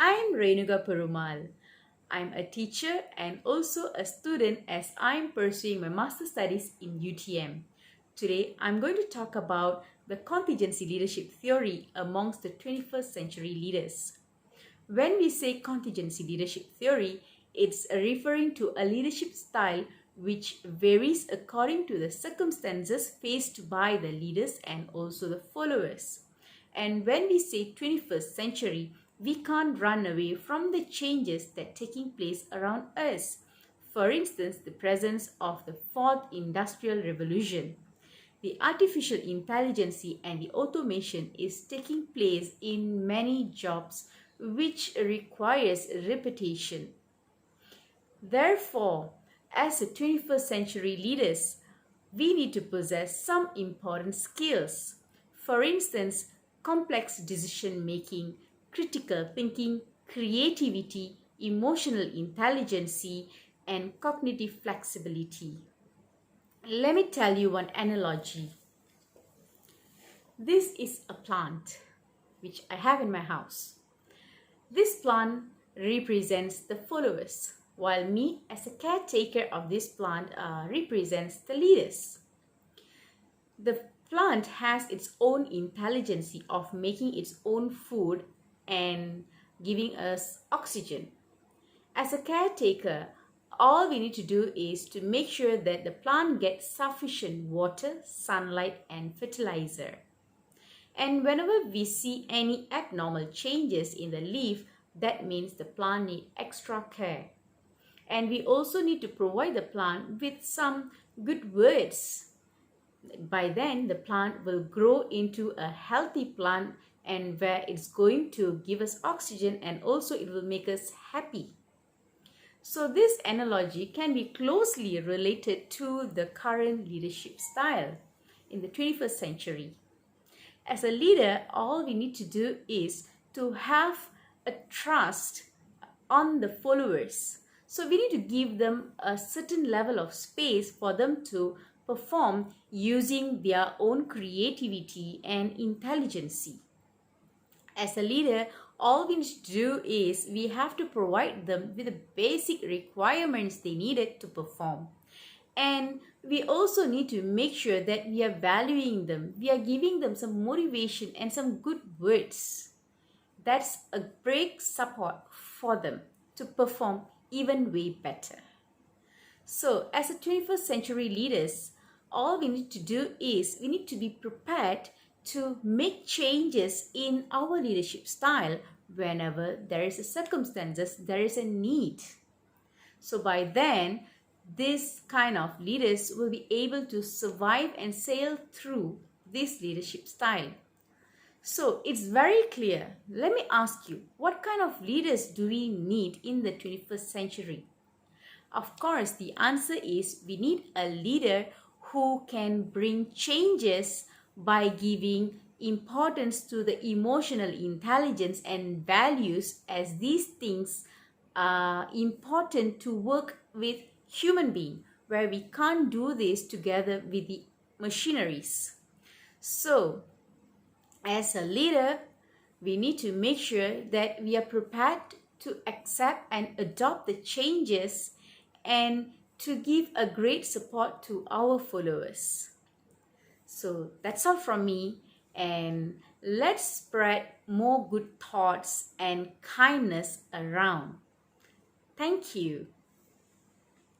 I'm Renuga Perumal. I'm a teacher and also a student as I'm pursuing my master studies in UTM. Today, I'm going to talk about the contingency leadership theory amongst the 21st century leaders. When we say contingency leadership theory, it's referring to a leadership style which varies according to the circumstances faced by the leaders and also the followers. And when we say 21st century, we can't run away from the changes that are taking place around us. For instance, the presence of the fourth industrial revolution. The artificial intelligence and the automation is taking place in many jobs which requires repetition. Therefore, as a 21st century leaders, we need to possess some important skills. For instance, complex decision making, critical thinking, creativity, emotional intelligence, and cognitive flexibility. Let me tell you one analogy. This is a plant which I have in my house. This plant represents the followers, while me as a caretaker of this plant represents the leaders. The plant has its own intelligence of making its own food and giving us oxygen. As a caretaker, all we need to do is to make sure that the plant gets sufficient water, sunlight, and fertilizer. And whenever we see any abnormal changes in the leaf, that means the plant needs extra care. And we also need to provide the plant with some good words. By then, the plant will grow into a healthy plant and where it's going to give us oxygen and also it will make us happy. So this analogy can be closely related to the current leadership style in the 21st century. As a leader, all we need to do is to have a trust on the followers. So we need to give them a certain level of space for them to perform using their own creativity and intelligence. As a leader, all we need to do is we have to provide them with the basic requirements they needed to perform. And we also need to make sure that we are valuing them. We are giving them some motivation and some good words. That's a great support for them to perform even way better. So as a 21st century leaders, all we need to do is we need to be prepared to make changes in our leadership style whenever there is a circumstances, there is a need. So by then, this kind of leaders will be able to survive and sail through this leadership style. So it's very clear. Let me ask you, what kind of leaders do we need in the 21st century? Of course, the answer is we need a leader who can bring changes by giving importance to the emotional intelligence and values, as these things are important to work with human being, where we can't do this together with the machineries. So as a leader, we need to make sure that we are prepared to accept and adopt the changes and to give a great support to our followers. So that's all from me, and let's spread more good thoughts and kindness around. Thank you.